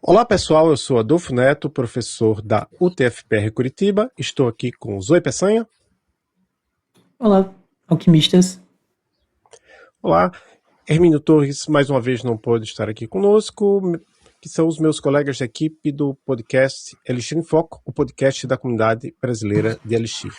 Olá pessoal, eu sou Adolfo Neto, professor da UTFPR Curitiba. Estou aqui com Zoe Peçanha. Olá, alquimistas. Olá, Hermínio Torres mais uma vez não pôde estar aqui conosco, que são os meus colegas da equipe do podcast Elixir em Foco, o podcast da comunidade brasileira de Elixir.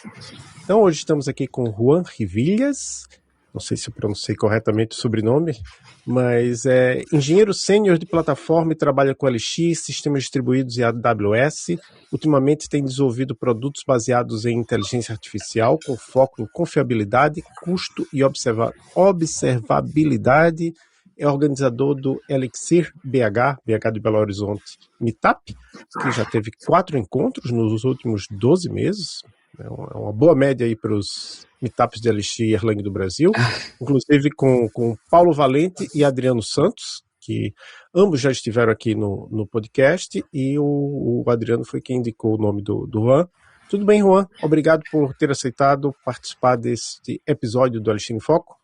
Então hoje estamos aqui com Juan Rivilhas, não sei se eu pronunciei corretamente o sobrenome, mas é engenheiro sênior de plataforma e trabalha com Elixir, sistemas distribuídos e AWS. Ultimamente tem desenvolvido produtos baseados em inteligência artificial, com foco em confiabilidade, custo e observabilidade. É organizador do Elixir BH de Belo Horizonte Meetup, que já teve 4 encontros nos últimos 12 meses. É uma boa média aí para os meetups de Elixir e Erlang do Brasil, inclusive com Paulo Valente e Adriano Santos, que ambos já estiveram aqui no podcast, e o Adriano foi quem indicou o nome do Juan. Tudo bem, Juan? Obrigado por ter aceitado participar deste episódio do Elixir em Foco.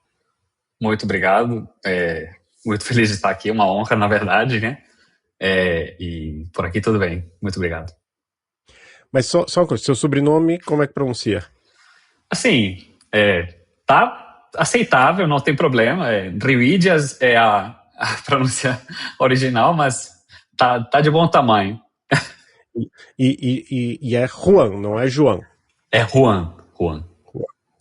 Muito obrigado, muito feliz de estar aqui, uma honra, na verdade, né? E por aqui tudo bem, muito obrigado. Mas só uma coisa, seu sobrenome, como é que pronuncia? Assim, tá aceitável, não tem problema. Rivídias é a pronúncia original, mas tá de bom tamanho. E é Juan, não é João? É Juan.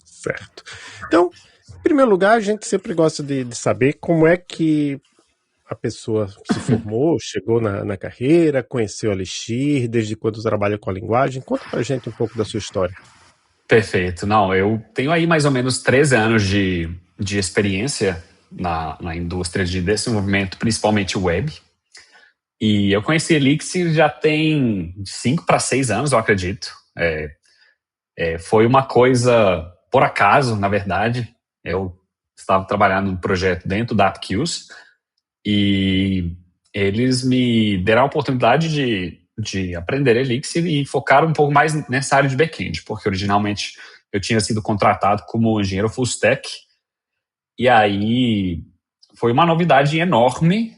Certo. Então, em primeiro lugar, a gente sempre gosta de saber como é que a pessoa se formou, chegou na carreira, conheceu a Elixir, desde quando trabalha com a linguagem. Conta pra gente um pouco da sua história. Perfeito. Não, eu tenho aí mais ou menos 13 anos de experiência na indústria de desenvolvimento, principalmente web. E eu conheci Elixir já tem 5 para 6 anos, eu acredito. Foi uma coisa por acaso, na verdade. Eu estava trabalhando num projeto dentro da AppQs e eles me deram a oportunidade de aprender Elixir e focar um pouco mais nessa área de back-end, porque originalmente eu tinha sido contratado como engenheiro full stack, e aí foi uma novidade enorme.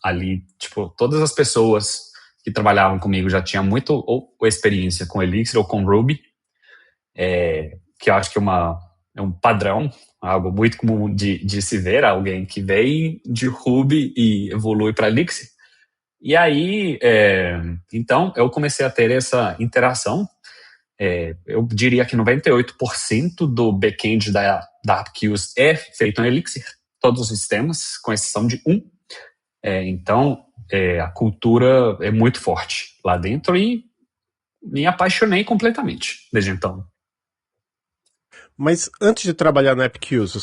Ali, tipo, todas as pessoas que trabalhavam comigo já tinham muito ou experiência com Elixir ou com Ruby, que eu acho que é um padrão, algo muito comum de se ver, alguém que vem de Ruby e evolui para Elixir. E aí, então, eu comecei a ter essa interação. Eu diria que 98% do back-end da AppQs é feito em Elixir, todos os sistemas, com exceção de um. Então, a cultura é muito forte lá dentro e me apaixonei completamente desde então. Mas antes de trabalhar na AppQs,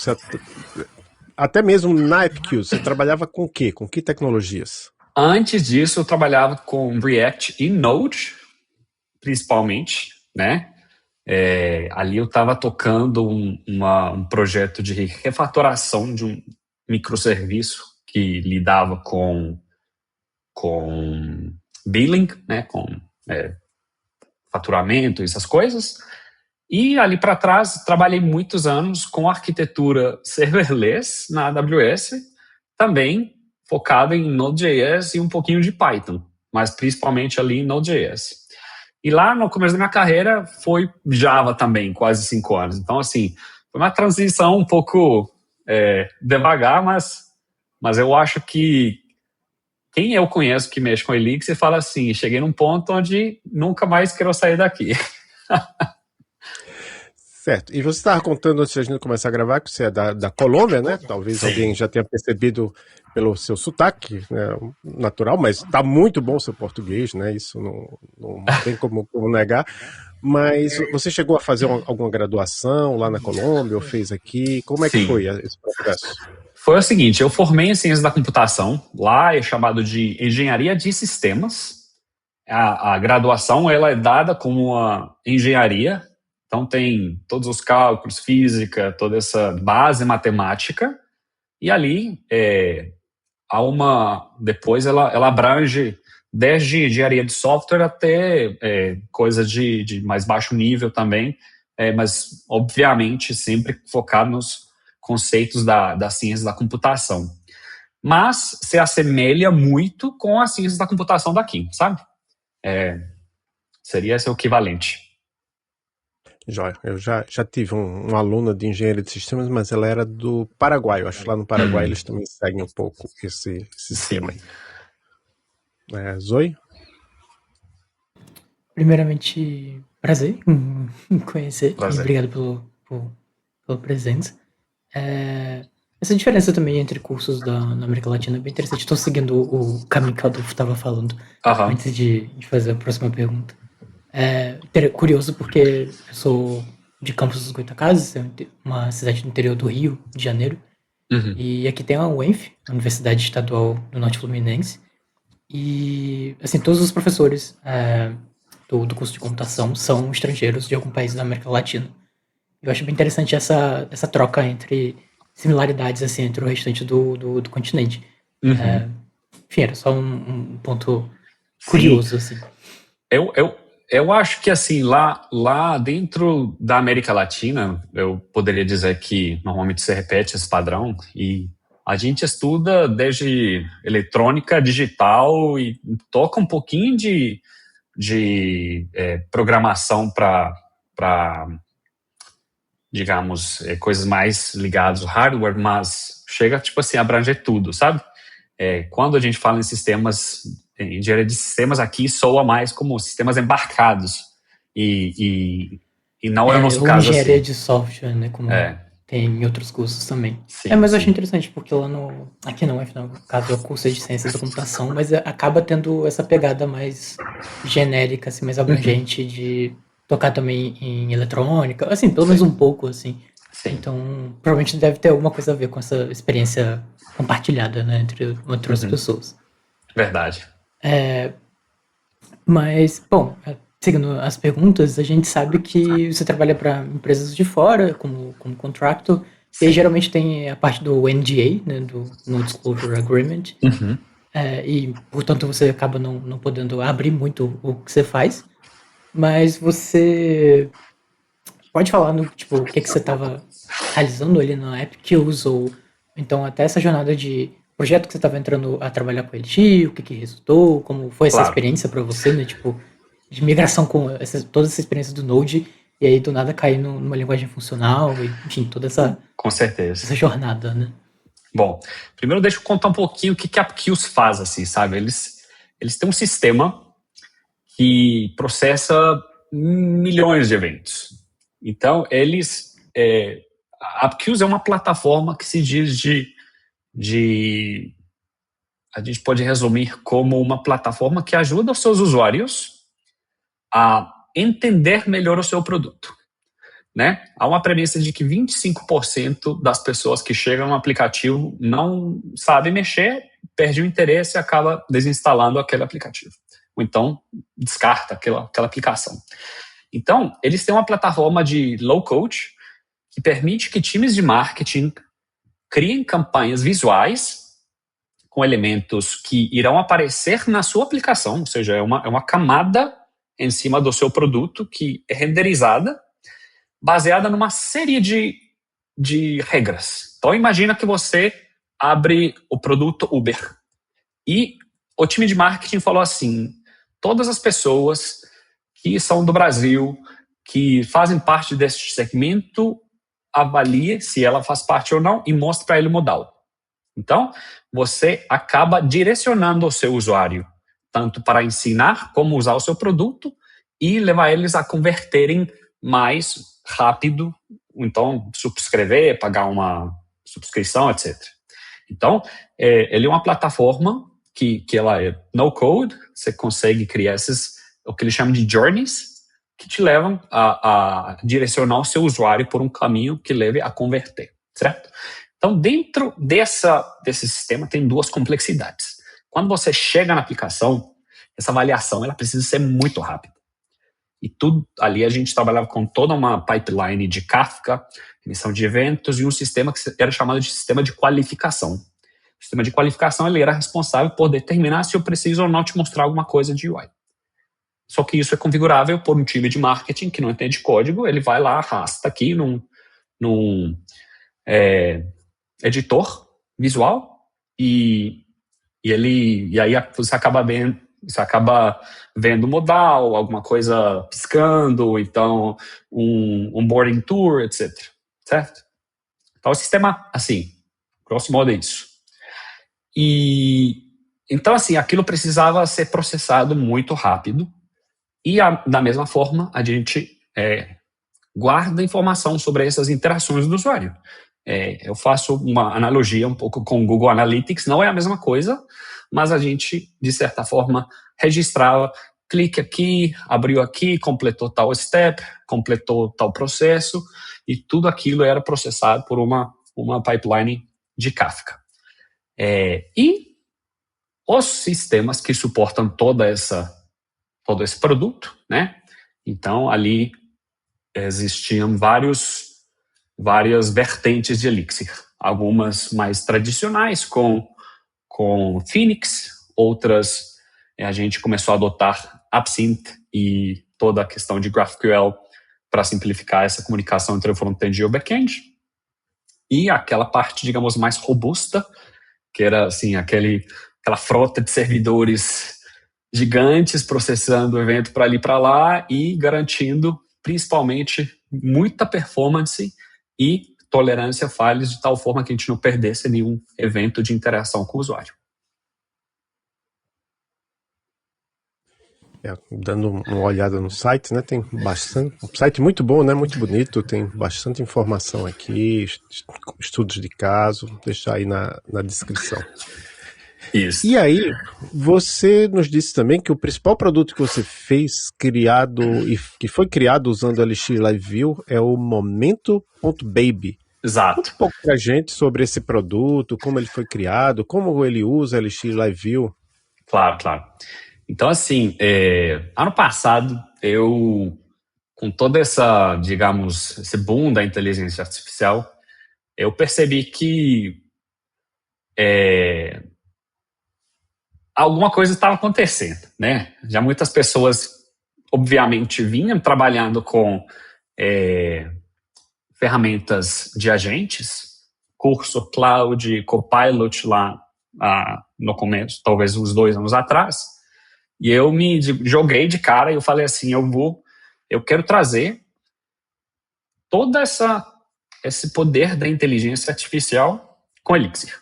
até mesmo na AppQs, você trabalhava com o quê? Com que tecnologias? Antes disso, eu trabalhava com React e Node, principalmente, né? Ali eu estava tocando um projeto de refatoração de um microserviço que lidava com billing, né? Com faturamento, essas coisas. E ali para trás, trabalhei muitos anos com arquitetura serverless na AWS, também focado em Node.js e um pouquinho de Python, mas principalmente ali em Node.js. E lá no começo da minha carreira foi Java também, quase 5 anos. Então, assim, foi uma transição um pouco devagar, mas eu acho que quem eu conheço que mexe com Elixir fala assim, cheguei num ponto onde nunca mais quero sair daqui. Certo. E você estava contando antes de a gente começar a gravar que você é da Colômbia, né? Talvez Sim. Alguém já tenha percebido pelo seu sotaque, né? Natural, mas está muito bom o seu português, né? Isso não tem como negar. Mas você chegou a fazer alguma graduação lá na Colômbia ou fez aqui? Como é que foi esse processo? Foi o seguinte, eu formei em Ciência da Computação, lá é chamado de Engenharia de Sistemas. A graduação ela é dada como uma engenharia, então tem todos os cálculos, física, toda essa base matemática, e ali depois ela abrange desde engenharia de software até coisa de mais baixo nível também, mas obviamente sempre focado nos conceitos da ciência da computação. mas se assemelha muito com as ciências da computação daqui, sabe? Seria esse o equivalente. Joia. Eu já tive um aluno de engenharia de sistemas, mas ela era do Paraguai. Eu acho que lá no Paraguai eles também seguem um pouco esse sistema aí. Zoe? Primeiramente, prazer em conhecer. Prazer. E obrigado pela presença. Essa diferença também entre cursos na América Latina é bem interessante. Estou seguindo o caminho que o Adolfo estava falando antes de fazer a próxima pergunta. Curioso porque eu sou de Campos dos Goytacazes, uma cidade do interior do Rio de Janeiro. E aqui tem a UENF, a Universidade Estadual do Norte Fluminense. E, assim, todos os professores do curso de computação são estrangeiros de algum país da América Latina. Eu acho bem interessante essa troca entre similaridades, assim, entre o restante do continente. Enfim, era só um ponto curioso, assim. Eu acho que, assim, lá dentro da América Latina, eu poderia dizer que normalmente se repete esse padrão, e a gente estuda desde eletrônica, digital, e toca um pouquinho de programação para digamos, coisas mais ligadas ao hardware, mas chega, tipo assim, a abranger tudo, sabe? Quando a gente fala em sistemas, em engenharia de sistemas, aqui soa mais como sistemas embarcados, e não é o nosso caso engenharia assim. de software, né, como tem em outros cursos também. Sim, mas eu acho interessante, porque lá aqui não, afinal, no caso é o curso de ciências da computação, mas acaba tendo essa pegada mais genérica, assim, mais abrangente de tocar também em eletrônica, assim, pelo menos um pouco, assim. Sim. Então, provavelmente deve ter alguma coisa a ver com essa experiência compartilhada, né, entre outras pessoas. Verdade. Mas, bom, seguindo as perguntas, a gente sabe que você trabalha para empresas de fora, como contractor, e aí geralmente tem a parte do NDA, né, do Non-Disclosure Agreement, e, portanto, você acaba não podendo abrir muito o que você faz, mas você pode falar o que você estava realizando ali na AppKills, ou então até essa jornada de projeto que você estava entrando a trabalhar com ele, o que resultou, como foi essa experiência para você, né, de migração com toda essa experiência do Node, e aí do nada cair numa linguagem funcional, e, enfim, toda essa, com certeza, essa jornada, né? Bom, primeiro deixa eu contar um pouquinho o que a AppKills faz, assim, sabe? Eles têm um sistema que processa milhões de eventos. Então, a AppKills é uma plataforma que se diz a gente pode resumir como uma plataforma que ajuda os seus usuários a entender melhor o seu produto, né? Há uma premissa de que 25% das pessoas que chegam no aplicativo não sabem mexer, perde o interesse e acaba desinstalando aquele aplicativo. Ou então descarta aquela aplicação. Então, eles têm uma plataforma de low-code que permite que times de marketing criem campanhas visuais com elementos que irão aparecer na sua aplicação, ou seja, é uma camada em cima do seu produto que é renderizada, baseada numa série de regras. Então, imagina que você abre o produto Uber e o time de marketing falou assim: todas as pessoas que são do Brasil, que fazem parte deste segmento, avalie se ela faz parte ou não e mostre para ele o modal. Então, você acaba direcionando o seu usuário tanto para ensinar como usar o seu produto e levar eles a converterem mais rápido, então subscrever, pagar uma subscrição, etc. Então, ele é uma plataforma que ela é no-code, você consegue criar o que eles chamam de journeys, que te levam a direcionar o seu usuário por um caminho que leve a converter, certo? Então, dentro desse sistema tem duas complexidades. Quando você chega na aplicação, essa avaliação ela precisa ser muito rápida. E tudo ali a gente trabalhava com toda uma pipeline de Kafka, emissão de eventos e um sistema que era chamado de sistema de qualificação. O sistema de qualificação ele era responsável por determinar se eu preciso ou não te mostrar alguma coisa de UI. Só que isso é configurável por um time de marketing que não entende código, ele vai lá, arrasta aqui num editor visual e aí você acaba vendo modal, alguma coisa piscando, então um boarding tour, etc. Certo? Então o sistema, assim, grosso modo é isso. E então, assim, aquilo precisava ser processado muito rápido e da mesma forma a gente guarda informação sobre essas interações do usuário. Eu faço uma analogia um pouco com o Google Analytics, não é a mesma coisa, mas a gente, de certa forma, registrava, clique aqui, abriu aqui, completou tal step, completou tal processo, e tudo aquilo era processado por uma pipeline de Kafka. E os sistemas que suportam todo esse produto, né? Então, ali existiam várias vertentes de Elixir. Algumas mais tradicionais, com Phoenix, outras a gente começou a adotar Absinthe e toda a questão de GraphQL para simplificar essa comunicação entre o front-end e o back-end. E aquela parte, digamos, mais robusta, que era assim, aquela frota de servidores gigantes processando o evento para ali e para lá e garantindo principalmente muita performance e tolerância a falhas de tal forma que a gente não perdesse nenhum evento de interação com o usuário. Dando uma olhada no site, né? Tem bastante, um site muito bom, né? Muito bonito, tem bastante informação aqui, estudos de caso, vou deixar aí na descrição. Isso. E aí, você nos disse também que o principal produto que você fez, que foi criado usando Elixir Live View, é o Momento.baby. Exato. Conta um pouco pra gente sobre esse produto, como ele foi criado, como ele usa Elixir Live View. Claro. Então, assim, ano passado, com toda esse boom da inteligência artificial, eu percebi que alguma coisa estava acontecendo, né? Já muitas pessoas, obviamente, vinham trabalhando com ferramentas de agentes, Cursor, Cloud, Copilot lá no começo, talvez uns 2 anos atrás, e eu me joguei de cara e eu falei assim, eu quero trazer todo esse poder da inteligência artificial com Elixir.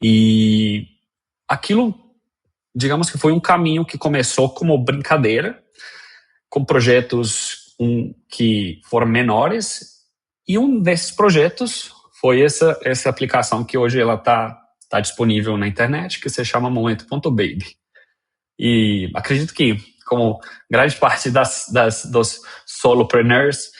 E aquilo, digamos que foi um caminho que começou como brincadeira, com projetos que foram menores, e um desses projetos foi essa aplicação que hoje ela tá disponível na internet, que se chama Momento.baby. E acredito que, como grande parte dos solopreneurs,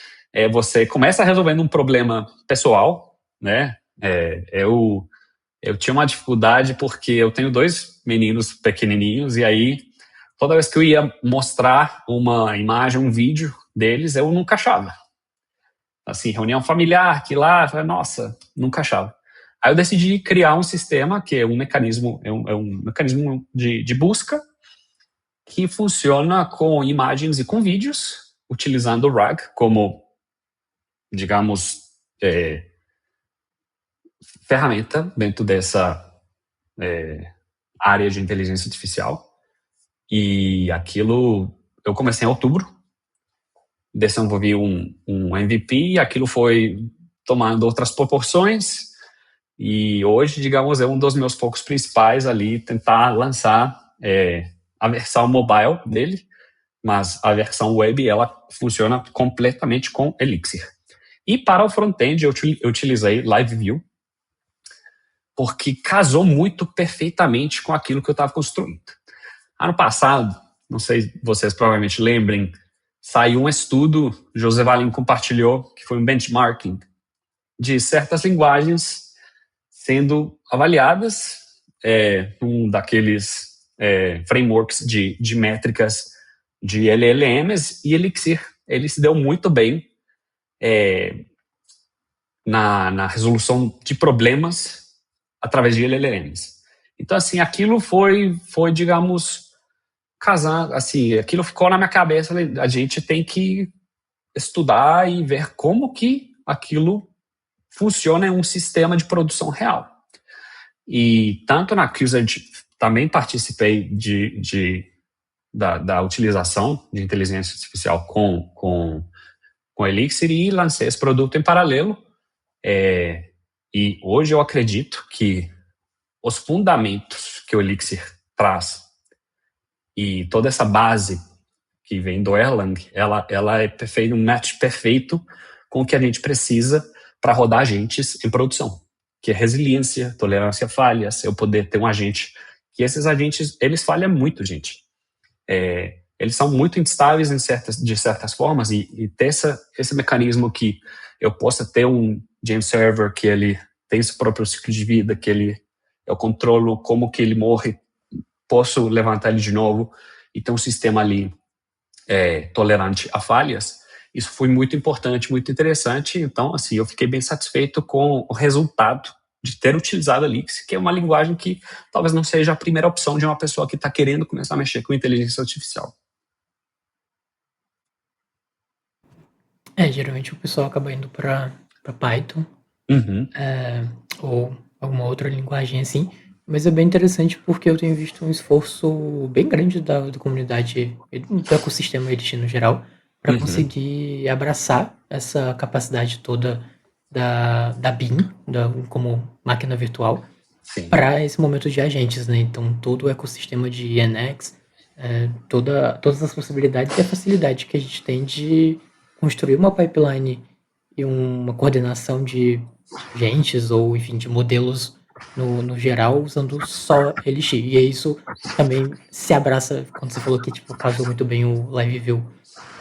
você começa resolvendo um problema pessoal, né? Eu tinha uma dificuldade porque eu tenho 2 meninos pequenininhos e aí toda vez que eu ia mostrar uma imagem, um vídeo deles, eu nunca achava. Assim, reunião familiar, que lá, eu falei, nossa, nunca achava. Aí eu decidi criar um sistema que é um mecanismo, um mecanismo de busca que funciona com imagens e com vídeos, utilizando o RAG como, digamos, ferramenta dentro dessa área de inteligência artificial. E aquilo, eu comecei em outubro, desenvolvi um MVP, e aquilo foi tomando outras proporções, e hoje, digamos, é um dos meus focos principais ali, tentar lançar a versão mobile dele, mas a versão web, ela funciona completamente com Elixir. E para o front-end, eu utilizei Live View, porque casou muito perfeitamente com aquilo que eu estava construindo. Ano passado, não sei se vocês provavelmente lembrem, saiu um estudo, José Valim compartilhou, que foi um benchmarking de certas linguagens sendo avaliadas, um daqueles frameworks de métricas de LLMs, e Elixir, ele se deu muito bem na resolução de problemas através de LLMs. Então, assim, aquilo foi digamos, casar, assim, aquilo ficou na minha cabeça, a gente tem que estudar e ver como que aquilo funciona em um sistema de produção real. E tanto na Qsert também participei da utilização de inteligência artificial com Elixir e lancei esse produto em paralelo. E hoje eu acredito que os fundamentos que o Elixir traz e toda essa base que vem do Erlang, ela é um match perfeito com o que a gente precisa para rodar agentes em produção, que é resiliência, tolerância a falhas, eu poder ter um agente, que esses agentes, eles falham muito, gente. Eles são muito instáveis de certas formas, e ter esse mecanismo que eu possa ter um Game Server que ele tem seu próprio ciclo de vida, que eu controlo como que ele morre, posso levantar ele de novo, e ter um sistema ali tolerante a falhas. Isso foi muito importante, muito interessante. Então, assim, eu fiquei bem satisfeito com o resultado de ter utilizado a Elixir, que é uma linguagem que talvez não seja a primeira opção de uma pessoa que está querendo começar a mexer com inteligência artificial. Geralmente o pessoal acaba indo para Python, ou alguma outra linguagem assim, mas é bem interessante porque eu tenho visto um esforço bem grande da comunidade, do ecossistema Elixir no geral, para conseguir abraçar essa capacidade toda da BIM, como máquina virtual, para esse momento de agentes, né? Então, todo o ecossistema de NX, todas as possibilidades e a facilidade que a gente tem de construir uma pipeline e uma coordenação de agentes ou, enfim, de modelos no geral, usando só Elixir. E isso também se abraça, quando você falou que tipo, casou muito bem o Live View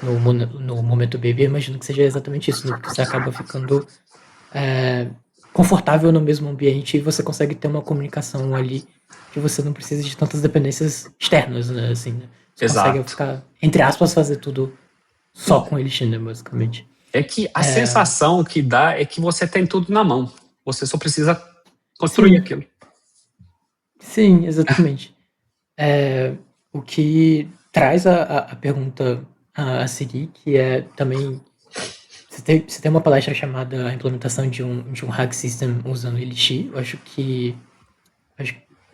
no momento baby, eu imagino que seja exatamente isso, né? Porque você acaba ficando confortável no mesmo ambiente e você consegue ter uma comunicação ali que você não precisa de tantas dependências externas, né? Assim, né? Você consegue ficar, entre aspas, fazer tudo só com Elixir, né, basicamente. É que a sensação que dá é que você tem tudo na mão. Você só precisa construir aquilo. Sim, exatamente. O que traz a pergunta a seguir, que é também... Você tem uma palestra chamada a implementação de um RAG System usando Elixir. Eu acho que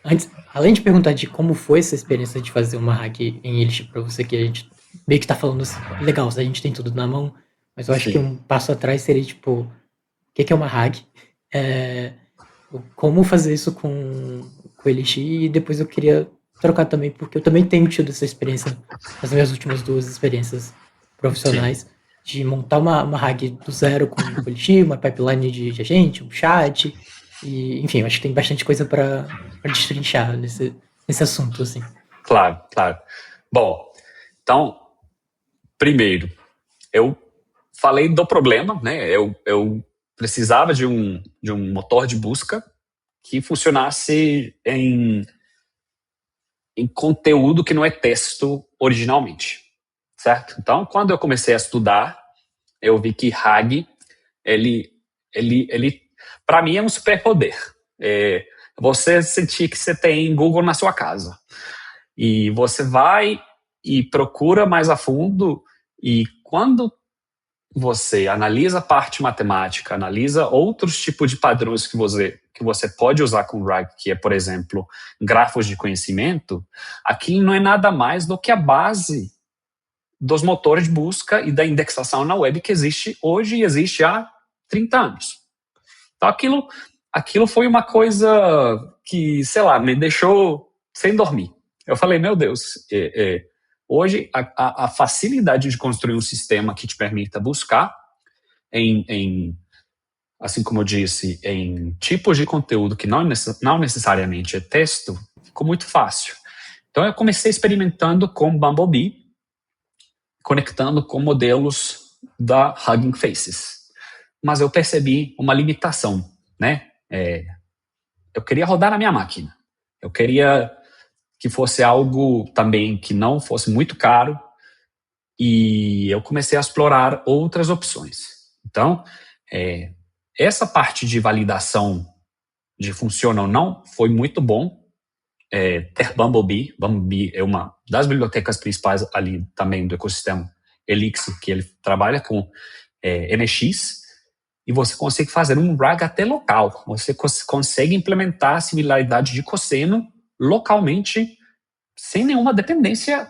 antes, além de perguntar de como foi essa experiência de fazer uma RAG em Elixir para você, que a gente meio que tá falando assim, legal, a gente tem tudo na mão, mas eu acho que um passo atrás seria, tipo, o que é uma RAG? Como fazer isso com Elixir? E depois eu queria trocar também, porque eu também tenho tido essa experiência nas minhas últimas 2 experiências profissionais, de montar uma RAG do zero com Elixir, uma pipeline de agente, um chat, e, enfim, eu acho que tem bastante coisa para destrinchar nesse assunto, assim. Claro. Bom, então, primeiro, eu falei do problema, né? Eu precisava de um motor de busca que funcionasse em conteúdo que não é texto originalmente, certo? Então, quando eu comecei a estudar, eu vi que RAG, ele para mim é um superpoder. Você sentir que você tem Google na sua casa e você vai e procura mais a fundo, e quando você analisa a parte matemática, analisa outros tipos de padrões que você pode usar com o RAG, que é, por exemplo, grafos de conhecimento, aquilo não é nada mais do que a base dos motores de busca e da indexação na web que existe hoje e existe há 30 anos. Então, aquilo foi uma coisa que, sei lá, me deixou sem dormir. Eu falei, meu Deus, hoje a facilidade de construir um sistema que te permita buscar assim como eu disse, em tipos de conteúdo que não necessariamente é texto, ficou muito fácil. Então eu comecei experimentando com Bumblebee, conectando com modelos da Hugging Faces. Mas eu percebi uma limitação, né? Eu queria rodar na minha máquina. Eu queria que fosse algo também que não fosse muito caro, e eu comecei a explorar outras opções. Então, essa parte de validação de funciona ou não foi muito bom. Ter Bumblebee é uma das bibliotecas principais ali também do ecossistema Elixir, que ele trabalha com NX, e você consegue fazer um RAG até local. Você consegue implementar a similaridade de cosseno localmente, sem nenhuma dependência,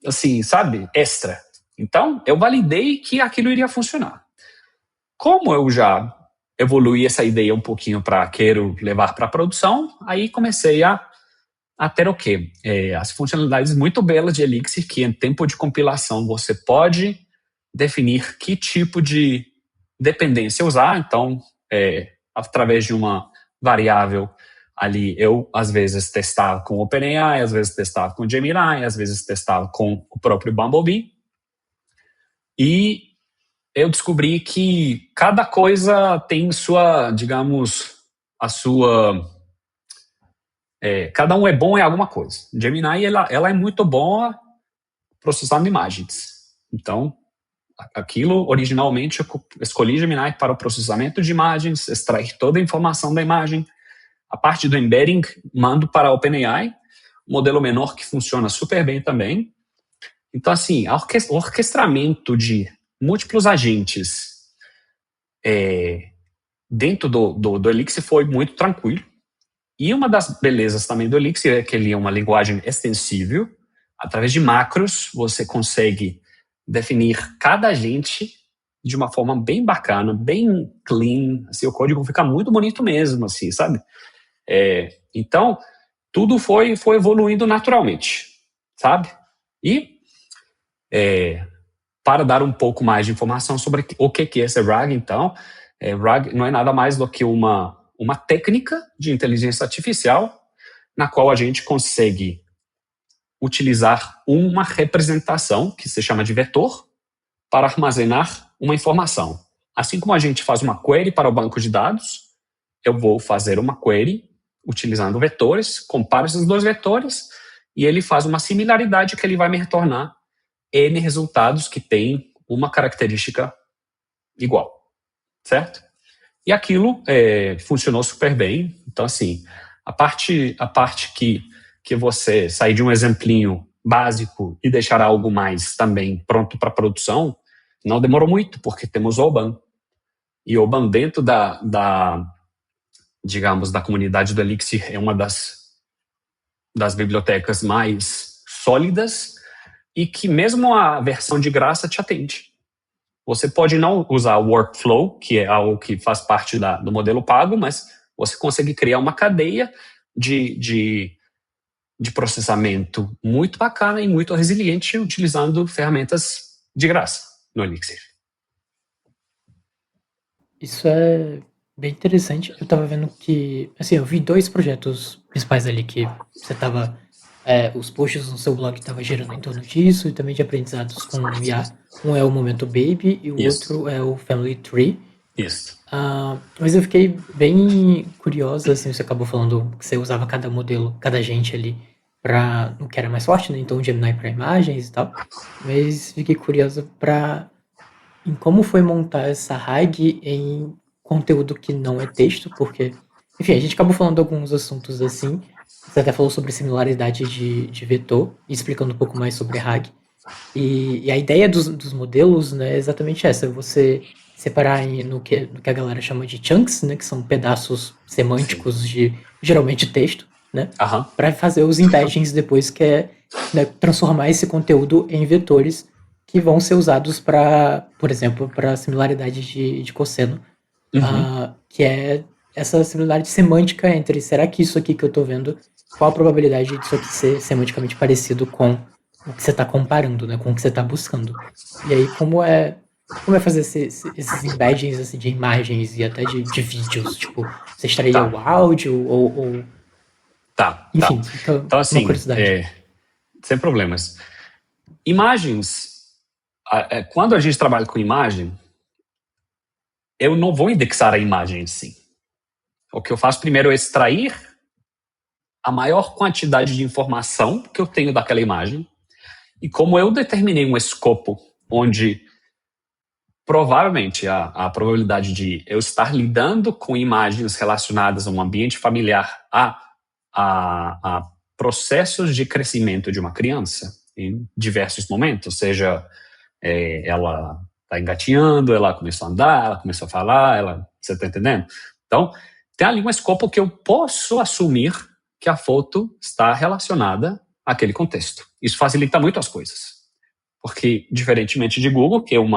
assim, sabe, extra. Então, eu validei que aquilo iria funcionar. Como eu já evoluí essa ideia um pouquinho para quero levar para a produção, aí comecei a ter o quê? As funcionalidades muito belas de Elixir, que em tempo de compilação você pode definir que tipo de dependência usar. Então, através de uma variável ali, eu às vezes testava com o OpenAI, às vezes testava com o Gemini, às vezes testava com o próprio Bumblebee. E eu descobri que cada coisa tem sua, digamos, a sua... cada um é bom em alguma coisa. Gemini, ela é muito boa processando imagens. Então, aquilo, originalmente, eu escolhi Gemini para o processamento de imagens, extrair toda a informação da imagem. A parte do embedding, mando para a OpenAI, um modelo menor que funciona super bem também. Então, assim, o orquestramento de múltiplos agentes dentro do Elixir foi muito tranquilo. E uma das belezas também do Elixir é que ele é uma linguagem extensível. Através de macros, você consegue definir cada agente de uma forma bem bacana, bem clean. Assim, o código fica muito bonito mesmo, assim, sabe? Então, tudo foi evoluindo naturalmente, sabe? E, para dar um pouco mais de informação sobre o que é esse RAG, então, RAG não é nada mais do que uma técnica de inteligência artificial na qual a gente consegue utilizar uma representação, que se chama de vetor, para armazenar uma informação. Assim como a gente faz uma query para o banco de dados, eu vou fazer uma query utilizando vetores, comparo esses dois vetores, e ele faz uma similaridade que ele vai me retornar N resultados que têm uma característica igual, certo? E aquilo funcionou super bem. Então, assim, a parte que você sair de um exemplinho básico e deixar algo mais também pronto para produção, não demorou muito, porque temos o Oban. E o Oban, dentro digamos, da comunidade do Elixir, é uma das bibliotecas mais sólidas e que mesmo a versão de graça te atende. Você pode não usar o workflow, que é algo que faz parte do modelo pago, mas você consegue criar uma cadeia de processamento muito bacana e muito resiliente utilizando ferramentas de graça no Elixir. Isso é bem interessante. Eu estava vendo que, assim, eu vi 2 projetos principais ali que você estava... os posts no seu blog estavam gerando em torno disso e também de aprendizados com o IA. Um é o Momento Baby e o outro é o Family Tree. Isso. Mas eu fiquei bem curiosa, assim, você acabou falando que você usava cada modelo, cada agente ali para o que era mais forte, né? Então o Gemini para imagens e tal. Mas fiquei curiosa em como foi montar essa RAG em conteúdo que não é texto, porque, enfim, a gente acabou falando de alguns assuntos assim. Você até falou sobre similaridade de vetor, explicando um pouco mais sobre RAG. E a ideia dos modelos, né, é exatamente essa: você separar no que a galera chama de chunks, né, que são pedaços semânticos de, geralmente, texto, né, para fazer os embeddings depois, que é, né, transformar esse conteúdo em vetores que vão ser usados para, por exemplo, para similaridade de cosseno, que é essa similaridade semântica entre será que isso aqui que eu estou vendo, qual a probabilidade disso aqui ser semanticamente parecido com o que você está comparando, né, com o que você está buscando. E aí, como é fazer esses embeddings assim, de imagens e até de vídeos? Tipo, você extraía o áudio ou... Enfim, então, assim, uma curiosidade. Sem problemas. Imagens, quando a gente trabalha com imagem, eu não vou indexar a imagem em si. O que eu faço primeiro é extrair a maior quantidade de informação que eu tenho daquela imagem. E como eu determinei um escopo onde provavelmente a probabilidade de eu estar lidando com imagens relacionadas a um ambiente familiar, a processos de crescimento de uma criança em diversos momentos, seja ela tá engatinhando, ela começou a andar, ela começou a falar, você tá entendendo? Então, tem ali um escopo que eu posso assumir que a foto está relacionada àquele contexto. Isso facilita muito as coisas. Porque, diferentemente de Google, que é um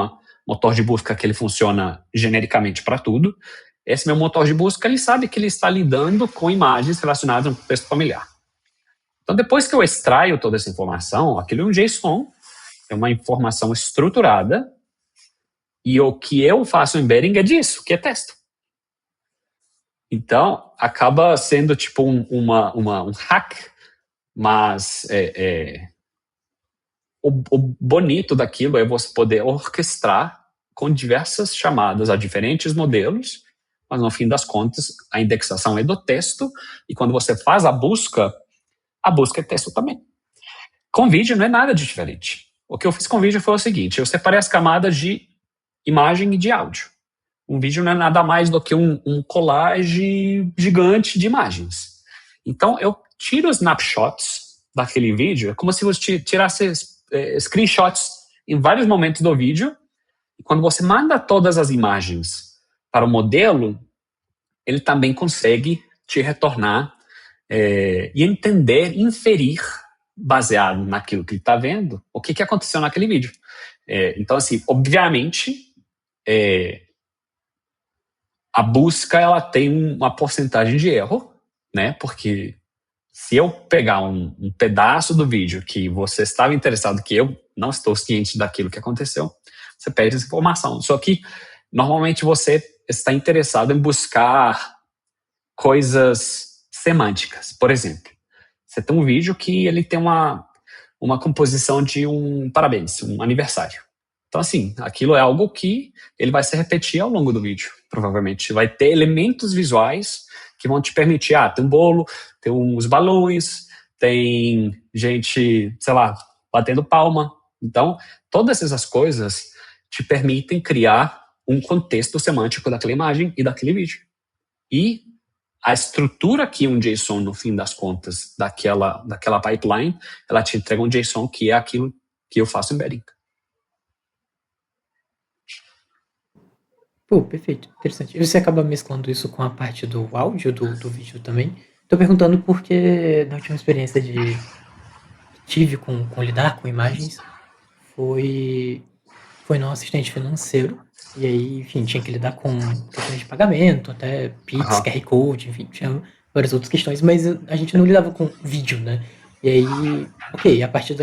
motor de busca que ele funciona genericamente para tudo, esse meu motor de busca, ele sabe que ele está lidando com imagens relacionadas a um contexto familiar. Então, depois que eu extraio toda essa informação, aquilo é um JSON, é uma informação estruturada, e o que eu faço embedding é disso, que é texto. Então, acaba sendo tipo um hack, mas o bonito daquilo é você poder orquestrar com diversas chamadas a diferentes modelos, mas no fim das contas, a indexação é do texto, e quando você faz a busca é texto também. Com vídeo não é nada de diferente. O que eu fiz com vídeo foi o seguinte, eu separei as camadas de imagem e de áudio. Um vídeo não é nada mais do que um collage gigante de imagens. Então, eu tiro os snapshots daquele vídeo, é como se você tirasse screenshots em vários momentos do vídeo, e quando você manda todas as imagens para o modelo, ele também consegue te retornar e entender, inferir, baseado naquilo que ele está vendo, o que aconteceu naquele vídeo. Então, assim, obviamente, a busca ela tem uma porcentagem de erro, né? Porque se eu pegar um pedaço do vídeo que você estava interessado, que eu não estou ciente daquilo que aconteceu, você perde essa informação. Só que, normalmente, você está interessado em buscar coisas semânticas. Por exemplo, você tem um vídeo que ele tem uma composição de um parabéns, um aniversário. Então, assim, aquilo é algo que ele vai se repetir ao longo do vídeo, provavelmente. Vai ter elementos visuais que vão te permitir, tem um bolo, tem uns balões, tem gente, sei lá, batendo palma. Então, todas essas coisas te permitem criar um contexto semântico daquela imagem e daquele vídeo. E a estrutura que um JSON, no fim das contas, daquela pipeline, ela te entrega um JSON que é aquilo que eu faço embedding. Pô, perfeito, interessante. E você acaba mesclando isso com a parte do áudio do vídeo também? Tô perguntando porque na última experiência que tive com lidar com imagens foi no assistente financeiro. E aí, enfim, tinha que lidar com questões de pagamento, até Pix, QR Code, enfim, tinha várias outras questões, mas a gente não lidava com vídeo, né? E aí, ok, a partir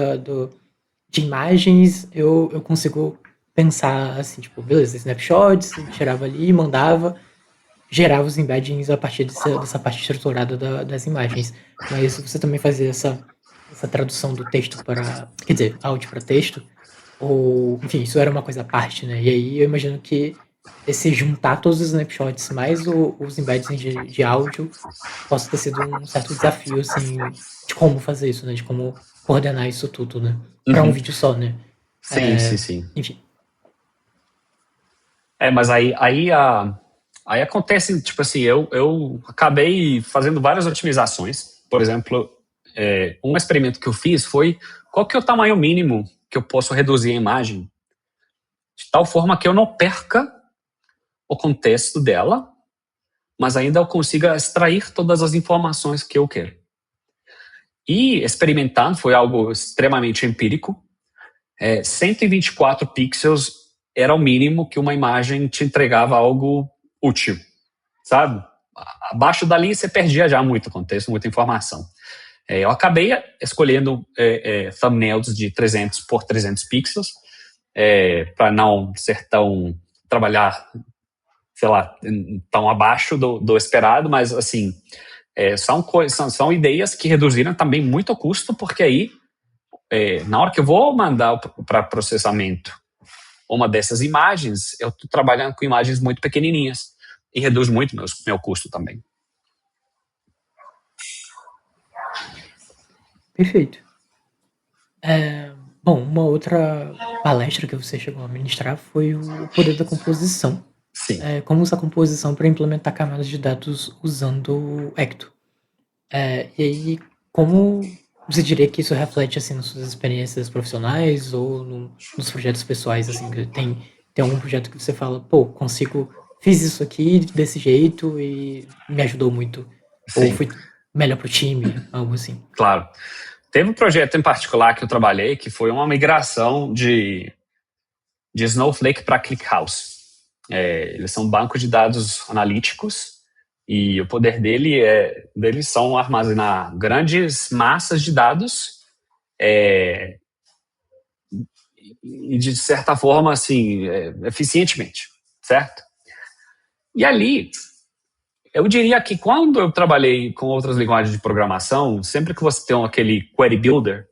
de imagens eu consigo pensar assim, tipo, beleza, snapshots, tirava ali, mandava, gerava os embeddings a partir dessa parte estruturada das imagens. Mas você também fazia essa tradução do texto para, quer dizer, áudio para texto, ou, enfim, isso era uma coisa à parte, né? E aí eu imagino que esse juntar todos os snapshots mais os embeddings de áudio possa ter sido um certo desafio, assim, de como fazer isso, né? De como coordenar isso tudo, né? Para um vídeo só, né? Sim. Enfim. Mas aí acontece, tipo assim, eu acabei fazendo várias otimizações. Por exemplo, um experimento que eu fiz foi qual que é o tamanho mínimo que eu posso reduzir a imagem de tal forma que eu não perca o contexto dela, mas ainda eu consiga extrair todas as informações que eu quero. E experimentando foi algo extremamente empírico. 124 pixels era o mínimo que uma imagem te entregava algo útil, sabe? Abaixo dali você perdia já muito contexto, muita informação. Eu acabei escolhendo thumbnails de 300 por 300 pixels para não ser trabalhar, sei lá, tão abaixo do esperado, mas assim, são ideias que reduziram também muito o custo, porque aí na hora que eu vou mandar para processamento uma dessas imagens, eu estou trabalhando com imagens muito pequenininhas e reduz muito meu custo também. Perfeito. Bom, uma outra palestra que você chegou a ministrar foi o poder da composição. Sim. Como usar a composição para implementar camadas de dados usando o Ecto. E aí, como você diria que isso reflete assim nas suas experiências profissionais ou nos projetos pessoais, assim, que tem tem algum projeto que você fala, fiz isso aqui desse jeito e me ajudou muito. Sim. Ou foi melhor pro time, algo assim. Claro. Teve um projeto em particular que eu trabalhei que foi uma migração de Snowflake para ClickHouse. Eles são bancos de dados analíticos e o poder deles são armazenar grandes massas de dados e de certa forma, assim, eficientemente, certo? E ali, eu diria que quando eu trabalhei com outras linguagens de programação, sempre que você tem aquele query builder,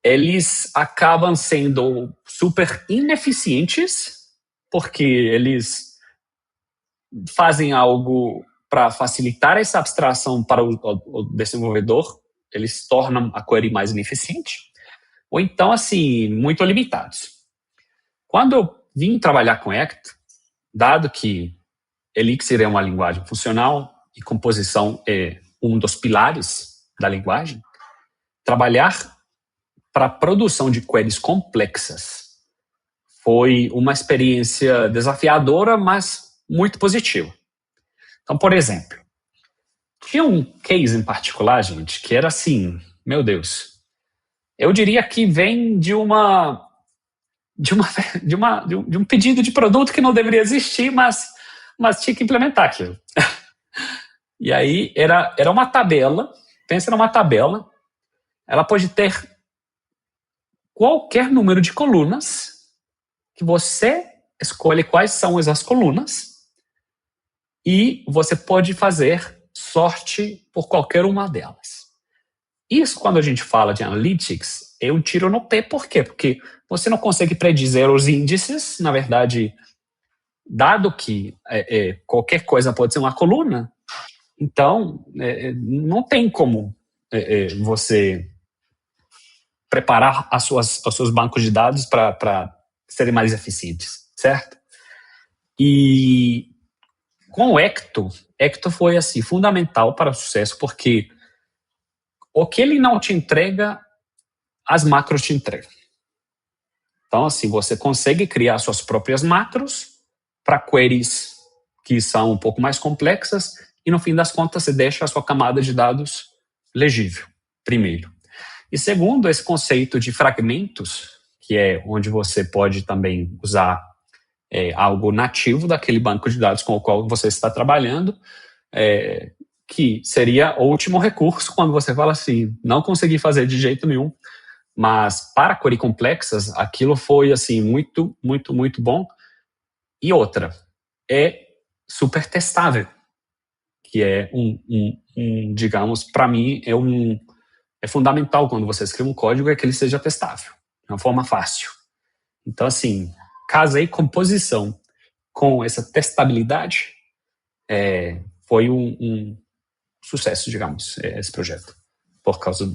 eles acabam sendo super ineficientes, porque eles fazem algo para facilitar essa abstração para o desenvolvedor, eles tornam a query mais ineficiente, ou então, assim, muito limitados. Quando eu vim trabalhar com Ecto, dado que Elixir é uma linguagem funcional e composição é um dos pilares da linguagem, trabalhar para a produção de queries complexas foi uma experiência desafiadora, mas muito positiva. Então, por exemplo, tinha um case em particular, gente, que era assim, meu Deus, eu diria que vem de um pedido de produto que não deveria existir, mas tinha que implementar aquilo. E aí era uma tabela, pensa numa tabela, ela pode ter qualquer número de colunas que você escolhe quais são essas colunas e você pode fazer sorte por qualquer uma delas. Isso, quando a gente fala de analytics, é um tiro no pé. Por quê? Porque você não consegue predizer os índices. Na verdade, dado que qualquer coisa pode ser uma coluna, então não tem como você preparar os seus bancos de dados para serem mais eficientes, certo? E com o Ecto foi assim, fundamental para o sucesso, porque o que ele não te entrega, as macros te entregam. Então, assim, você consegue criar suas próprias macros para queries que são um pouco mais complexas e, no fim das contas, você deixa a sua camada de dados legível, primeiro. E segundo, esse conceito de fragmentos, que é onde você pode também usar algo nativo daquele banco de dados com o qual você está trabalhando, que seria o último recurso quando você fala assim, não consegui fazer de jeito nenhum, mas para query complexas, aquilo foi assim, muito, muito, muito bom. E outra, é super testável, que é digamos, para mim, é fundamental quando você escreve um código é que ele seja testável, de uma forma fácil. Então, assim, casei composição com essa testabilidade, foi um sucesso, digamos, esse projeto, por causa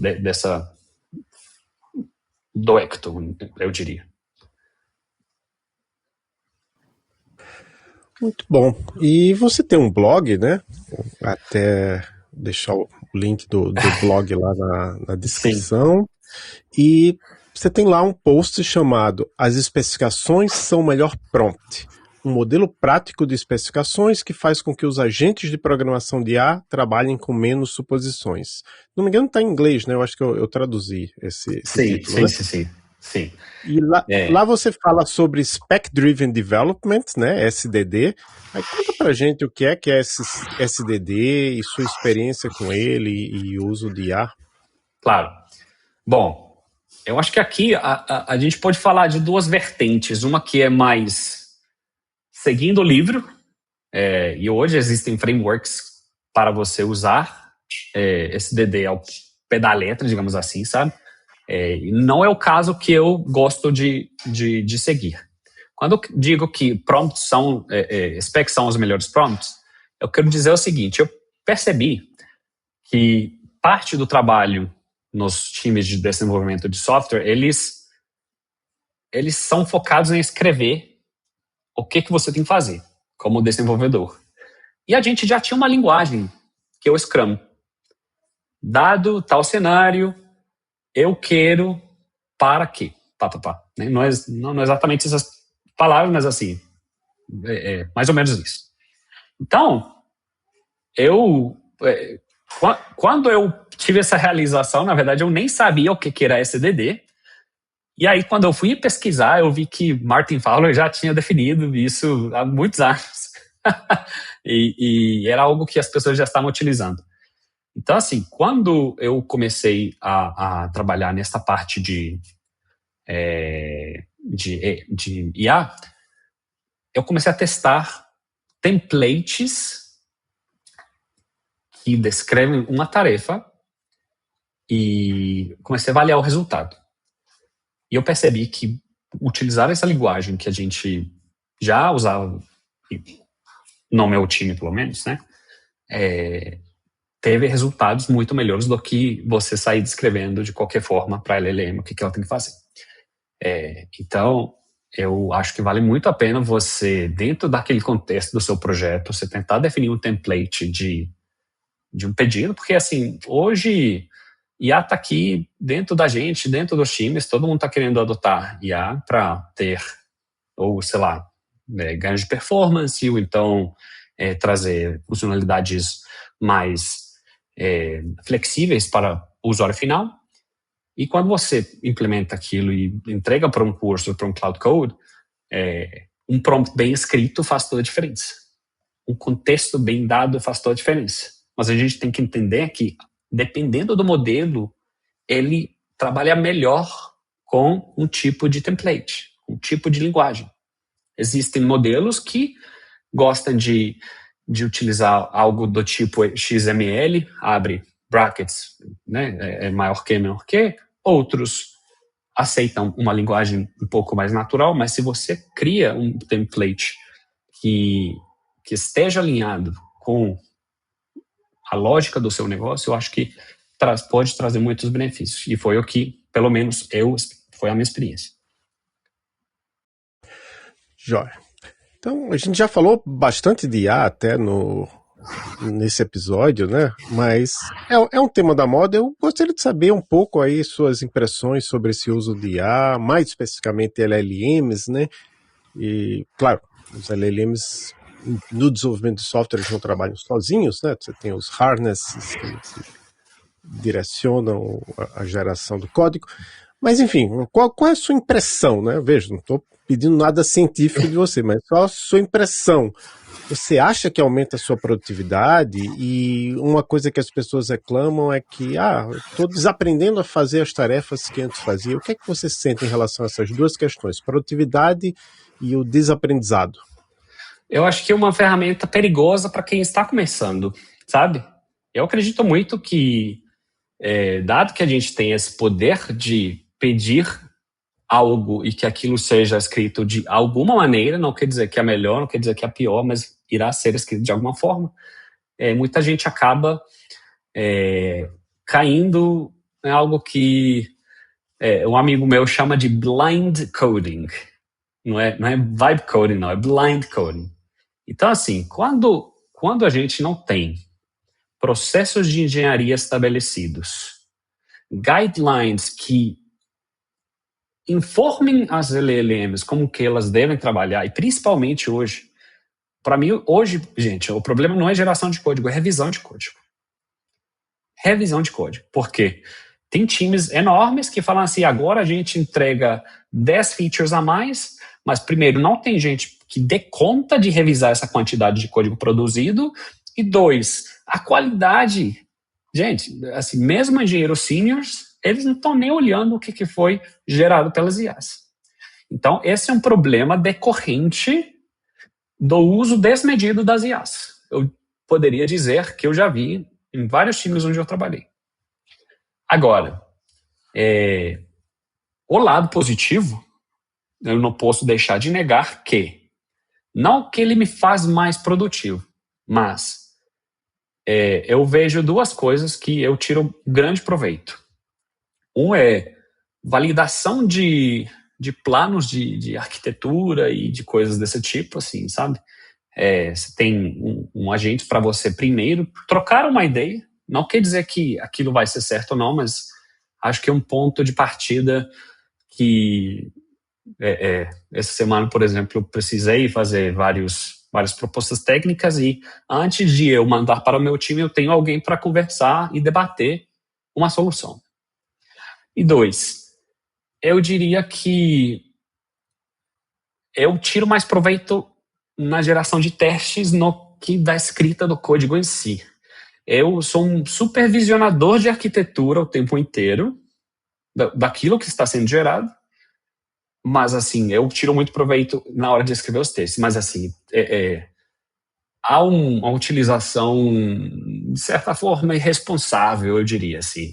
do Ecto, eu diria. Muito bom. E você tem um blog, né? Até deixar o link do blog lá na descrição. Sim. E você tem lá um post chamado As especificações são o melhor prompt. Um modelo prático de especificações que faz com que os agentes de programação de IA trabalhem com menos suposições. Se não me engano, está em inglês, né? Eu acho que eu traduzi esse título. Sim. E lá você fala sobre Spec Driven Development, né? SDD. Aí conta pra gente o que é esse SDD e sua experiência com ele e o uso de IA. Claro. Bom, eu acho que aqui a gente pode falar de duas vertentes. Uma que é mais seguindo o livro, e hoje existem frameworks para você usar SDD ao pé da letra, digamos assim, sabe? Não é o caso que eu gosto de seguir. Quando eu digo que prompts specs são os melhores prompts, eu quero dizer o seguinte, eu percebi que parte do trabalho nos times de desenvolvimento de software, eles são focados em escrever o que você tem que fazer como desenvolvedor. E a gente já tinha uma linguagem, que é o Scrum. Dado tal cenário, eu quero para quê? Não é exatamente essas palavras, mas assim, mais ou menos isso. Então, quando eu tive essa realização, na verdade, eu nem sabia o que era SDD. E aí, quando eu fui pesquisar, eu vi que Martin Fowler já tinha definido isso há muitos anos. e era algo que as pessoas já estavam utilizando. Então, assim, quando eu comecei a trabalhar nessa parte de IA, eu comecei a testar templates que descrevem uma tarefa e comecei a avaliar o resultado. E eu percebi que utilizar essa linguagem que a gente já usava, no meu time pelo menos, né, teve resultados muito melhores do que você sair descrevendo de qualquer forma para a LLM o que ela tem que fazer. Então, eu acho que vale muito a pena você, dentro daquele contexto do seu projeto, você tentar definir um template de um pedido, porque assim, hoje IA está aqui dentro da gente, dentro dos times, todo mundo está querendo adotar IA para ter, ou sei lá, ganhos de performance, ou então trazer funcionalidades mais flexíveis para o usuário final. E quando você implementa aquilo e entrega para um curso, para um Cloud Code, um prompt bem escrito faz toda a diferença. Um contexto bem dado faz toda a diferença. Mas a gente tem que entender que, dependendo do modelo, ele trabalha melhor com um tipo de template, um tipo de linguagem. Existem modelos que gostam de utilizar algo do tipo XML, abre brackets, né, maior que, menor que. Outros aceitam uma linguagem um pouco mais natural, mas se você cria um template que esteja alinhado com a lógica do seu negócio, eu acho que pode trazer muitos benefícios. E foi o que, pelo menos, foi a minha experiência. Jóia. Então, a gente já falou bastante de IA até nesse episódio, né? Mas é um tema da moda. Eu gostaria de saber um pouco aí suas impressões sobre esse uso de IA, mais especificamente LLMs, né? E, claro, os LLMs no desenvolvimento de software não trabalham sozinhos, né? Você tem os harnesses que direcionam a geração do código. Mas, enfim, qual é a sua impressão, né? Veja, não estou pedindo nada científico de você, mas qual a sua impressão? Você acha que aumenta a sua produtividade? E uma coisa que as pessoas reclamam é que, estou desaprendendo a fazer as tarefas que antes fazia. O que é que você sente em relação a essas duas questões, produtividade e o desaprendizado? Eu acho que é uma ferramenta perigosa para quem está começando, sabe? Eu acredito muito que, dado que a gente tem esse poder de pedir algo e que aquilo seja escrito de alguma maneira, não quer dizer que é melhor, não quer dizer que é pior, mas irá ser escrito de alguma forma, muita gente acaba caindo em algo que um amigo meu chama de blind coding. Não é vibe coding, não, é blind coding. Então, assim, quando a gente não tem processos de engenharia estabelecidos, guidelines que informem as LLMs como que elas devem trabalhar, e principalmente hoje, para mim, hoje, gente, o problema não é geração de código, é revisão de código. Revisão de código. Por quê? Tem times enormes que falam assim, agora a gente entrega 10 features a mais, mas primeiro, não tem gente que dê conta de revisar essa quantidade de código produzido, e 2, a qualidade. Gente, assim, mesmo engenheiros seniors, eles não estão nem olhando o que foi gerado pelas IAs. Então, esse é um problema decorrente do uso desmedido das IAs. Eu poderia dizer que eu já vi em vários times onde eu trabalhei. Agora, o lado positivo, eu não posso deixar de negar que, não que ele me faz mais produtivo, mas eu vejo duas coisas que eu tiro grande proveito. Um é validação de planos de arquitetura e de coisas desse tipo, assim, sabe? Você tem um agente para você primeiro trocar uma ideia. Não quer dizer que aquilo vai ser certo ou não, mas acho que é um ponto de partida que Essa semana, por exemplo, eu precisei fazer várias propostas técnicas e antes de eu mandar para o meu time, eu tenho alguém para conversar e debater uma solução. E 2, eu diria que eu tiro mais proveito na geração de testes no que da escrita do código em si. Eu sou um supervisionador de arquitetura o tempo inteiro, daquilo que está sendo gerado, mas, assim, eu tiro muito proveito na hora de escrever os textos, mas, assim, há uma utilização, de certa forma, irresponsável, eu diria, assim.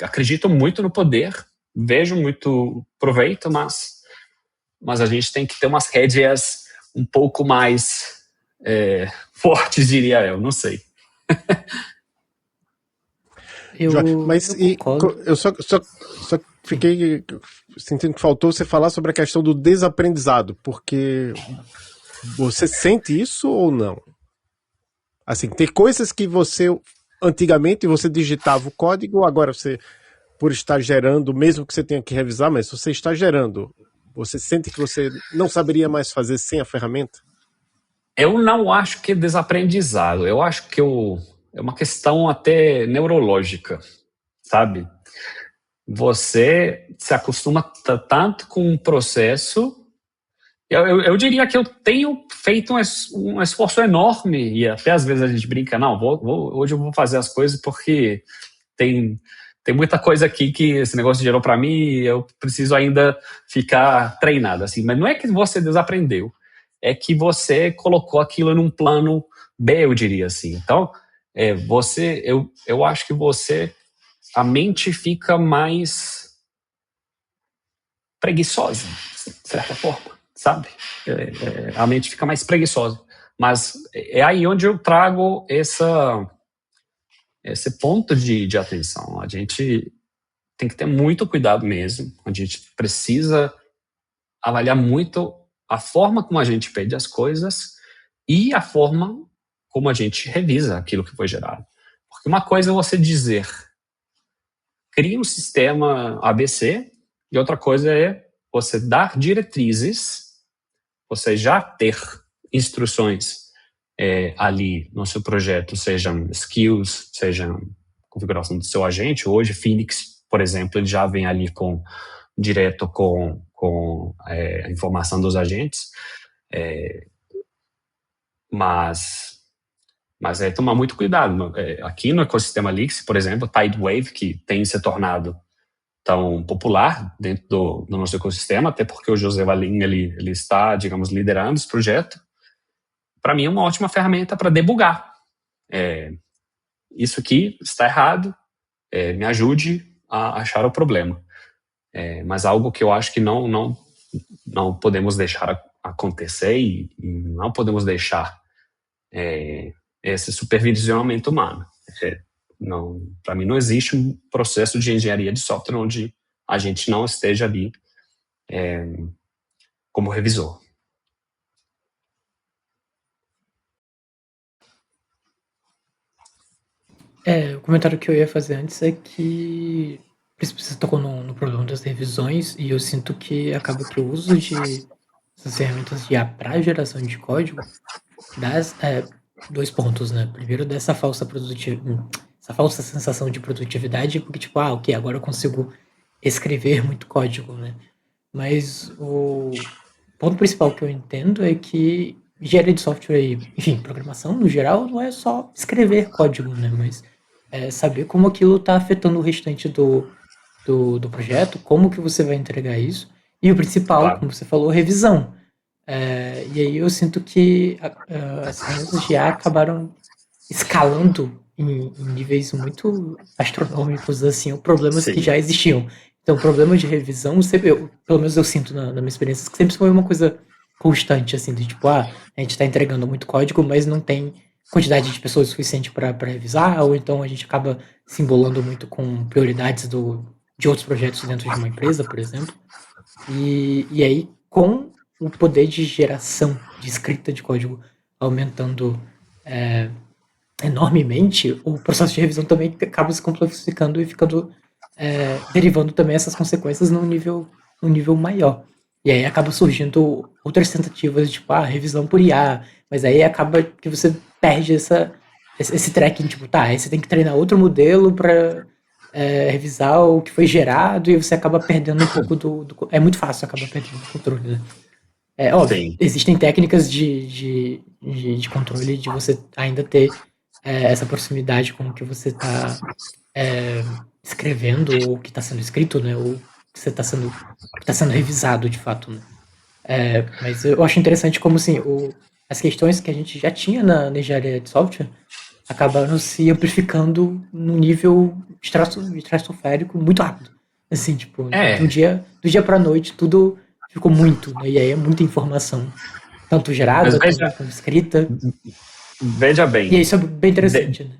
Acredito muito no poder, vejo muito proveito, mas a gente tem que ter umas rédeas um pouco mais fortes, diria eu, não sei. Eu só fiquei sentindo que faltou você falar sobre a questão do desaprendizado, porque você sente isso ou não? Assim, tem coisas que antigamente você digitava o código, agora você, por estar gerando, mesmo que você tenha que revisar, mas se você está gerando, você sente que você não saberia mais fazer sem a ferramenta? Eu não acho que é desaprendizado, eu acho que é uma questão até neurológica, sabe? Você se acostuma tanto com um processo. Eu diria que eu tenho feito um esforço enorme, e até às vezes a gente brinca, não, hoje eu vou fazer as coisas porque tem muita coisa aqui que esse negócio gerou para mim e eu preciso ainda ficar treinado, assim. Mas não é que você desaprendeu, é que você colocou aquilo num plano B, eu diria assim. Então, eu acho que a mente fica mais preguiçosa, de certa forma, sabe? A mente fica mais preguiçosa. Mas é aí onde eu trago esse ponto de atenção. A gente tem que ter muito cuidado mesmo. A gente precisa avaliar muito a forma como a gente pede as coisas e a forma como a gente revisa aquilo que foi gerado. Porque uma coisa é você dizer, cria um sistema ABC, e outra coisa é você dar diretrizes, você já ter instruções ali no seu projeto, sejam skills, sejam configuração do seu agente. Hoje, Phoenix, por exemplo, ele já vem ali direto com a informação dos agentes, mas é tomar muito cuidado. Aqui no ecossistema Elixir, por exemplo, Tidewave, que tem se tornado tão popular dentro do nosso ecossistema, até porque o José Valim ele está, digamos, liderando esse projeto, para mim é uma ótima ferramenta para debugar. Isso aqui está errado, me ajude a achar o problema. Mas algo que eu acho que não podemos deixar acontecer e não podemos deixar esse supervisionamento humano. Para mim não existe um processo de engenharia de software onde a gente não esteja ali como revisor. O comentário que eu ia fazer antes é que você tocou no problema das revisões, e eu sinto que acaba que o uso de essas ferramentas de IA para geração de código das 2 pontos, né? Primeiro, dessa falsa sensação de produtividade, porque tipo, ok, agora eu consigo escrever muito código, né? Mas o ponto principal que eu entendo é que engenharia de software e, enfim, programação no geral não é só escrever código, né? Mas saber como aquilo está afetando o restante do projeto, como que você vai entregar isso, e o principal, claro, como você falou, revisão. E aí eu sinto que as ferramentas de IA acabaram escalando em níveis muito astronômicos, assim, problemas que já existiam. Então, problemas de revisão, pelo menos eu sinto na minha experiência, que sempre foi uma coisa constante, assim, de tipo, a gente está entregando muito código, mas não tem quantidade de pessoas suficiente para revisar, ou então a gente acaba se embolando muito com prioridades de outros projetos dentro de uma empresa, por exemplo. E aí, com o poder de geração, de escrita de código aumentando enormemente, o processo de revisão também acaba se complexificando e ficando derivando também essas consequências num nível maior. E aí acaba surgindo outras tentativas, tipo, revisão por IA. Mas aí acaba que você perde esse tracking, tipo, aí você tem que treinar outro modelo para revisar o que foi gerado e você acaba perdendo um pouco é muito fácil acabar perdendo o controle, né? É óbvio, Sim. existem técnicas de controle de você ainda ter essa proximidade com o que você está escrevendo ou o que está sendo escrito, né? Ou que você está sendo revisado de fato, né? Mas eu acho interessante como assim, as questões que a gente já tinha na engenharia de software acabaram se amplificando num nível estratosférico muito rápido. Assim, tipo, do dia pra noite, tudo ficou muito, né? E aí é muita informação, tanto gerada, quanto escrita. Veja bem. E isso é bem interessante, né?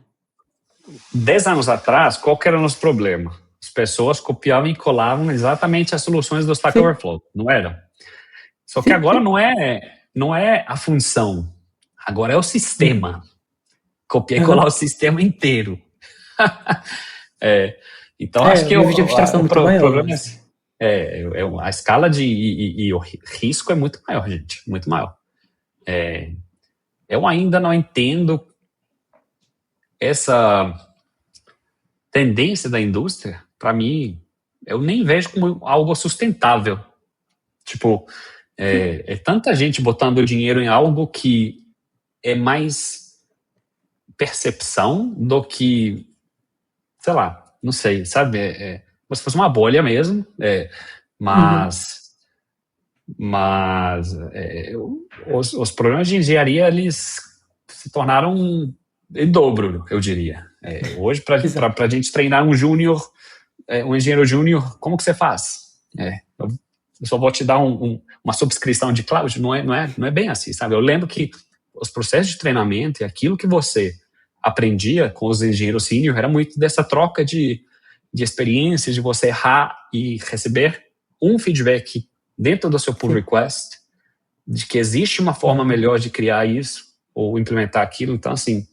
10 anos atrás, qual que era o nosso problema? As pessoas copiavam e colavam exatamente as soluções do Stack Overflow, não era? Só que agora não é a função, agora é o sistema. Copiar e colar o sistema inteiro. Então, acho que o problema a escala e o risco é muito maior, gente, muito maior. Eu ainda não entendo essa tendência da indústria. Para mim, eu nem vejo como algo sustentável. Tipo, é tanta gente botando dinheiro em algo que é mais percepção do que, sei lá, não sei, sabe? Como se fosse uma bolha mesmo, mas os problemas de engenharia, eles se tornaram em dobro, eu diria. Hoje, para a gente treinar um júnior, um engenheiro júnior, como que você faz? Eu só vou te dar uma subscrição de cloud, não é bem assim, sabe? Eu lembro que os processos de treinamento e aquilo que você aprendia com os engenheiros sênior era muito dessa troca de experiência, de você errar e receber um feedback dentro do seu pull request, de que existe uma forma melhor de criar isso ou implementar aquilo. Então, assim,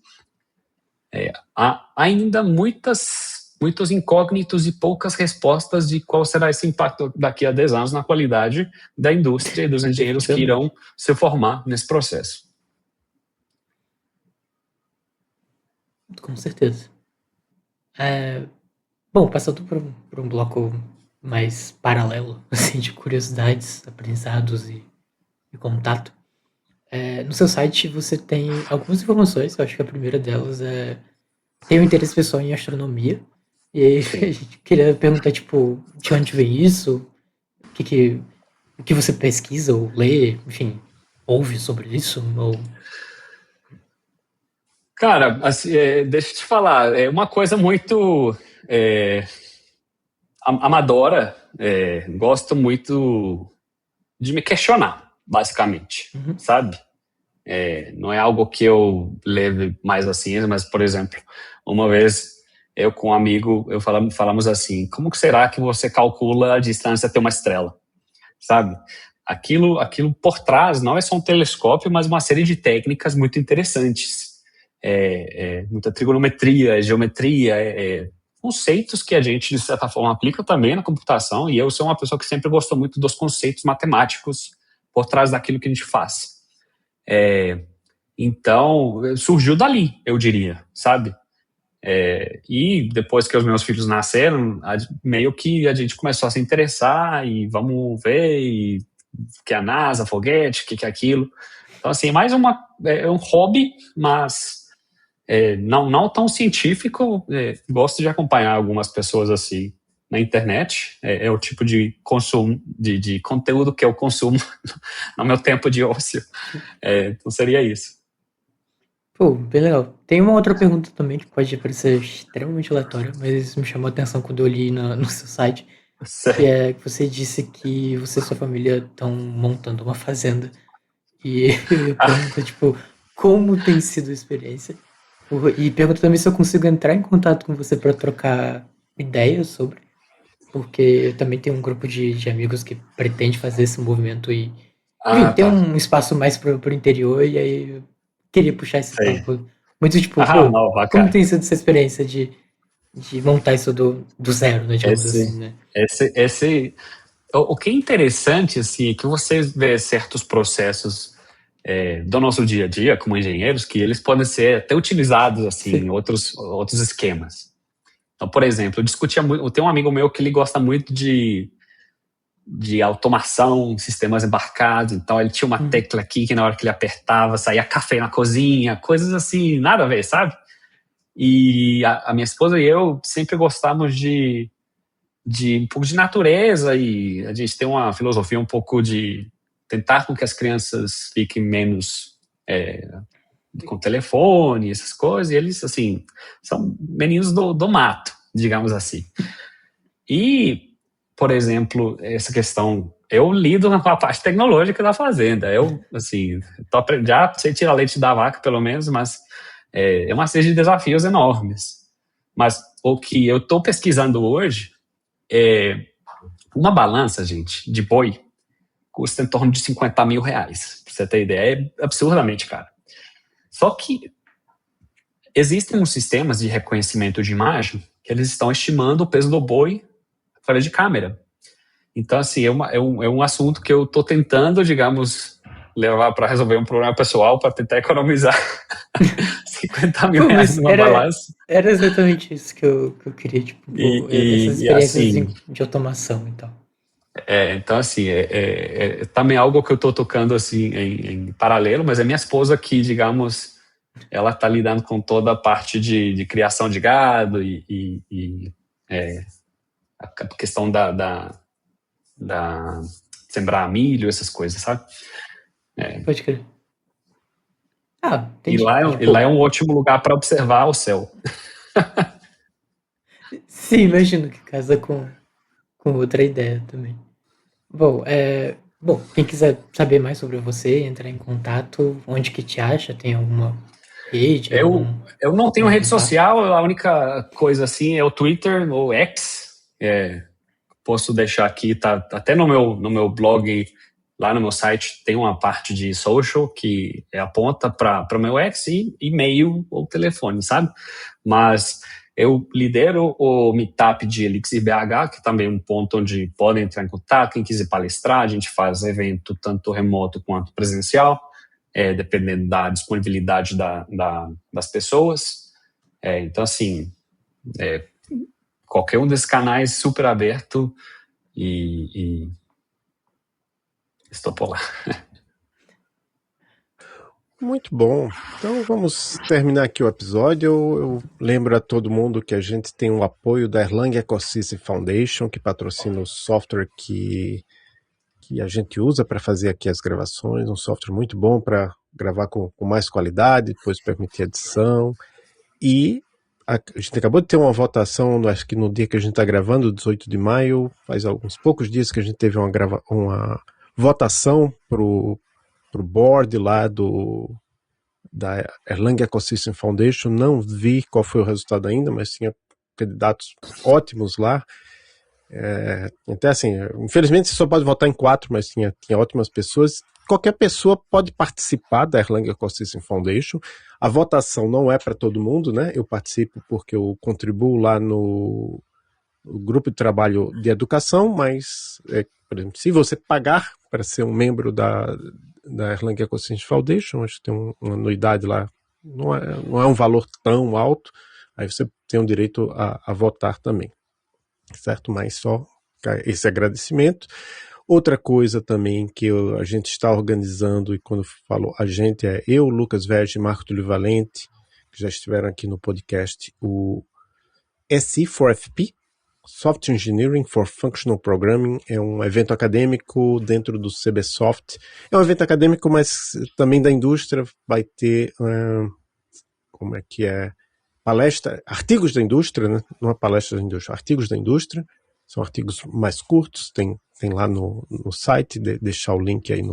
há ainda muitos incógnitos e poucas respostas de qual será esse impacto daqui a 10 anos na qualidade da indústria e dos engenheiros que irão se formar nesse processo. Com certeza. Bom, passando por um bloco mais paralelo, assim, de curiosidades, aprendizados e contato. No seu site você tem algumas informações, eu acho que a primeira delas tem um interesse pessoal em astronomia. E aí a gente queria perguntar, tipo, de onde vem isso? O que você pesquisa ou lê, enfim, ouve sobre isso? Ou... Cara, assim, deixa eu te falar, é uma coisa muito amadora. Gosto muito de me questionar, basicamente, sabe? Não é algo que eu leve mais assim, mas, por exemplo, uma vez eu com um amigo, falamos assim, como que será que você calcula a distância até uma estrela? Sabe? Aquilo por trás não é só um telescópio, mas uma série de técnicas muito interessantes. Muita trigonometria, geometria, conceitos que a gente, de certa forma, aplica também na computação, e eu sou uma pessoa que sempre gostou muito dos conceitos matemáticos por trás daquilo que a gente faz. Então, surgiu dali, eu diria, sabe? E depois que os meus filhos nasceram, meio que a gente começou a se interessar e vamos ver, e que a NASA, foguete, que é aquilo. Então, assim, mais um hobby, mas não tão científico. Gosto de acompanhar algumas pessoas assim na internet. É o tipo de consumo, de conteúdo que eu consumo no meu tempo de ócio. Então seria isso. Pô, bem legal. Tem uma outra pergunta também que pode parecer extremamente aleatória, mas me chamou a atenção quando eu li no seu site. Que é que você disse que você e sua família estão montando uma fazenda. E eu pergunto, tipo, como tem sido a experiência? E pergunto também se eu consigo entrar em contato com você para trocar ideias sobre. Porque eu também tenho um grupo de amigos que pretende fazer esse movimento e... Enfim, tem um espaço mais pro interior e aí eu queria puxar esse papo. Muito tipo, como tem sido essa experiência de montar isso do zero, né, digamos assim, né? o que é interessante, assim, é que você vê certos processos do nosso dia a dia, como engenheiros, que eles podem ser até utilizados, assim, em outros esquemas. Então, por exemplo, eu tenho um amigo meu que ele gosta muito de automação, sistemas embarcados. Então ele tinha uma tecla aqui que na hora que ele apertava saía café na cozinha, coisas assim, nada a ver, sabe? E a minha esposa e eu sempre gostamos de um pouco de natureza, e a gente tem uma filosofia um pouco de tentar com que as crianças fiquem menos com telefone, essas coisas, e eles, assim, são meninos do mato, digamos assim. E, por exemplo, essa questão, eu lido com a parte tecnológica da fazenda, eu, assim, já sei tirar leite da vaca, pelo menos, mas é uma série de desafios enormes. Mas o que eu estou pesquisando hoje é uma balança, gente, de boi, custa em torno de R$50 mil, pra você ter ideia, é absurdamente caro. Só que existem uns sistemas de reconhecimento de imagem que eles estão estimando o peso do boi fora de câmera. Então, assim, é um assunto que eu estou tentando, digamos, levar para resolver um problema pessoal, para tentar economizar R$50 mil numa balança. Era exatamente isso que eu queria, tipo, essas experiências assim, de automação e tal. Então, assim, também algo que eu estou tocando assim, em paralelo, mas a minha esposa que, digamos, ela está lidando com toda a parte de criação de gado e a questão da sembrar milho, essas coisas, sabe? Pode crer. E lá é um ótimo lugar para observar o céu. Sim, imagino que casa com outra ideia também. Bom, quem quiser saber mais sobre você, entrar em contato, onde que te acha? Tem alguma rede? Eu não tenho rede social, a única coisa assim é o Twitter ou X. Posso deixar aqui, tá até no meu blog, lá no meu site, tem uma parte de social que aponta para o meu X e e-mail ou telefone, sabe? Mas eu lidero o Meetup de Elixir BH, que também é um ponto onde podem entrar em contato, quem quiser palestrar, a gente faz evento tanto remoto quanto presencial, dependendo da disponibilidade das pessoas. Então, assim, qualquer um desses canais super aberto e estou por lá. Muito bom. Então vamos terminar aqui o episódio. Eu lembro a todo mundo que a gente tem o apoio da Erlang Ecosystem Foundation, que patrocina o software que a gente usa para fazer aqui as gravações, um software muito bom para gravar com mais qualidade, depois permitir edição. E a gente acabou de ter uma votação, acho que no dia que a gente está gravando, 18 de maio, faz alguns poucos dias que a gente teve uma votação para o board lá da Erlang Ecosystem Foundation. Não vi qual foi o resultado ainda, mas tinha candidatos ótimos lá. Até assim, infelizmente você só pode votar em 4, mas tinha ótimas pessoas. Qualquer pessoa pode participar da Erlang Ecosystem Foundation. A votação não é para todo mundo, né? Eu participo porque eu contribuo lá no grupo de trabalho de educação, mas, por exemplo, se você pagar para ser um membro da Erlang Ecosystem Foundation, acho que tem uma anuidade lá, não é um valor tão alto, aí você tem o direito a votar também, certo? Mas só esse agradecimento. Outra coisa também que a gente está organizando, e quando falo a gente, é eu, Lucas Verge e Marco Tulio Valente, que já estiveram aqui no podcast, o SE4FP, Software Engineering for Functional Programming, é um evento acadêmico dentro do CBSoft. É um evento acadêmico, mas também da indústria. Vai ter, palestra, artigos da indústria, né? Não é palestra da indústria, artigos da indústria. São artigos mais curtos, tem lá no site, deixar o link aí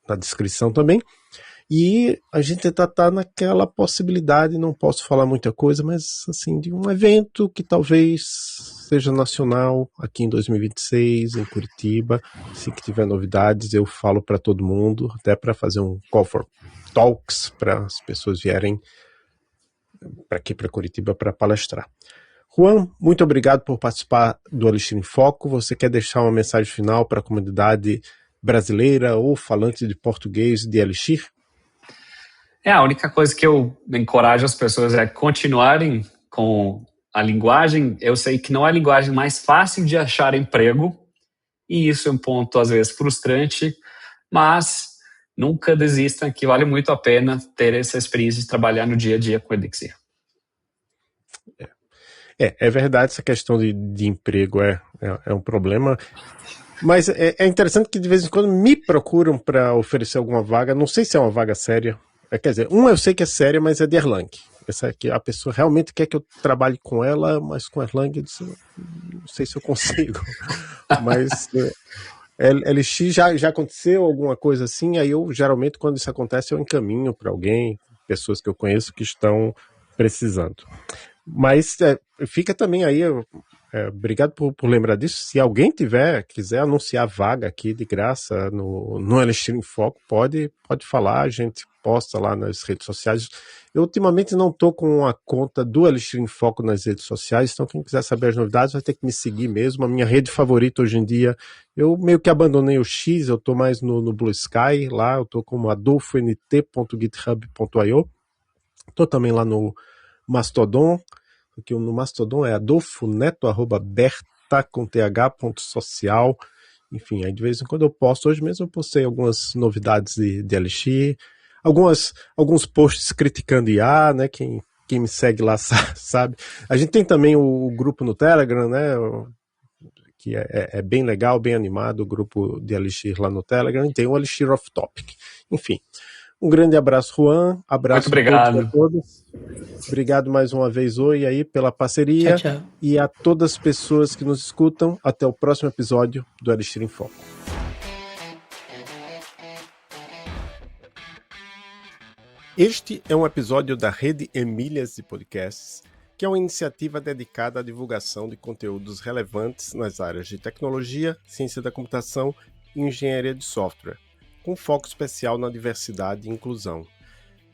na descrição também. E a gente tá naquela possibilidade, não posso falar muita coisa, mas assim, de um evento que talvez seja nacional aqui em 2026, em Curitiba. Se que tiver novidades, eu falo para todo mundo, até para fazer um call for talks, para as pessoas vierem para aqui, para Curitiba, para palestrar. Juan, muito obrigado por participar do Elixir em Foco. Você quer deixar uma mensagem final para a comunidade brasileira ou falante de português de Elixir? A única coisa que eu encorajo as pessoas é continuarem com a linguagem. Eu sei que não é a linguagem mais fácil de achar emprego, e isso é um ponto, às vezes, frustrante, mas nunca desistam, que vale muito a pena ter essa experiência de trabalhar no dia a dia com o Elixir. É verdade, essa questão de emprego é um problema, mas é interessante que de vez em quando me procuram para oferecer alguma vaga, não sei se é uma vaga séria, quer dizer, eu sei que é séria, mas é de Erlang. Essa aqui, a pessoa realmente quer que eu trabalhe com ela, mas com Erlang eu disse, não sei se eu consigo, mas LX já aconteceu alguma coisa assim, aí eu geralmente quando isso acontece eu encaminho para alguém, pessoas que eu conheço que estão precisando. Mas fica também aí, obrigado por lembrar disso. Se alguém quiser anunciar vaga aqui de graça no Elixir em Foco, pode falar, a gente posta lá nas redes sociais. Eu ultimamente não estou com a conta do Elixir em Foco nas redes sociais, então quem quiser saber as novidades vai ter que me seguir mesmo. A minha rede favorita hoje em dia, eu meio que abandonei o X, eu estou mais no Blue Sky, lá eu estou como adolfont.github.io. Estou também lá no Mastodon, porque no Mastodon é adolfoneto@berta.th.social. Enfim, aí de vez em quando eu posto. Hoje mesmo eu postei algumas novidades de Elixir, alguns posts criticando IA, né? Quem me segue lá sabe. A gente tem também o grupo no Telegram, né? Que é bem legal, bem animado, o grupo de Elixir lá no Telegram. E tem o Elixir Off Topic. Enfim. Um grande abraço, Juan. Abraço a todos. Obrigado mais uma vez, aí pela parceria. Tchau, tchau. E a todas as pessoas que nos escutam, até o próximo episódio do Elixir em Foco. Este é um episódio da Rede Emílias de Podcasts, que é uma iniciativa dedicada à divulgação de conteúdos relevantes nas áreas de tecnologia, ciência da computação e engenharia de software, com foco especial na diversidade e inclusão.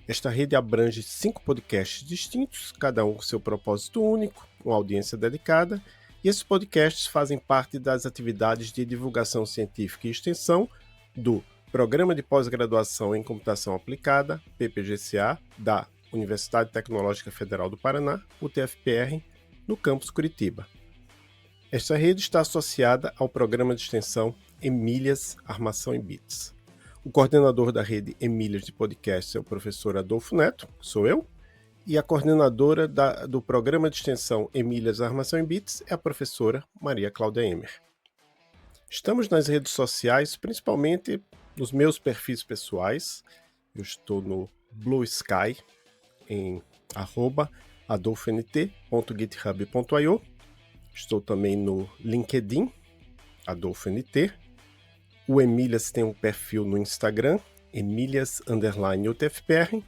Esta rede abrange 5 podcasts distintos, cada um com seu propósito único, uma audiência dedicada, e esses podcasts fazem parte das atividades de divulgação científica e extensão do Programa de Pós-Graduação em Computação Aplicada, PPGCA, da Universidade Tecnológica Federal do Paraná, UTFPR, no campus Curitiba. Esta rede está associada ao programa de extensão Emílias Armação em Bits. O coordenador da rede Emílias de Podcast é o professor Adolfo Neto, que sou eu, e a coordenadora do programa de extensão Emílias Armação em Bits é a professora Maria Cláudia Emer. Estamos nas redes sociais, principalmente nos meus perfis pessoais. Eu estou no Blue Sky, em @adolfont.github.io. Estou também no LinkedIn, AdolfoNT. O Emílias tem um perfil no Instagram, Emílias_UTFPR.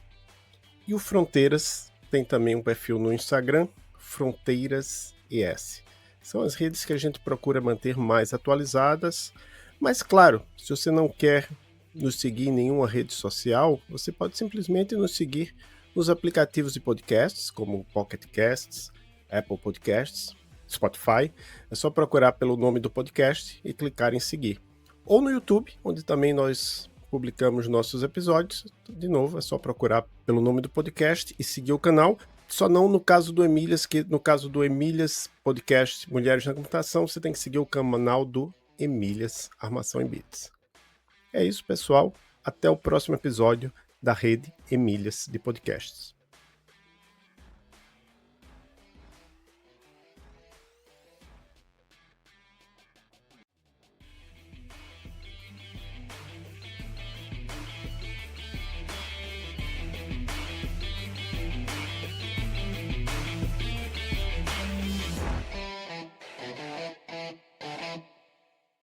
E o Fronteiras tem também um perfil no Instagram, FronteirasES. São as redes que a gente procura manter mais atualizadas. Mas claro, se você não quer nos seguir em nenhuma rede social, você pode simplesmente nos seguir nos aplicativos de podcasts, como Pocket Casts, Apple Podcasts, Spotify. É só procurar pelo nome do podcast e clicar em seguir. Ou no YouTube, onde também nós publicamos nossos episódios. De novo, é só procurar pelo nome do podcast e seguir o canal. Só não no caso do Emílias, que no caso do Emílias Podcast Mulheres na Computação, você tem que seguir o canal do Emílias Armação em Bits. É isso, pessoal. Até o próximo episódio da rede Emílias de Podcasts.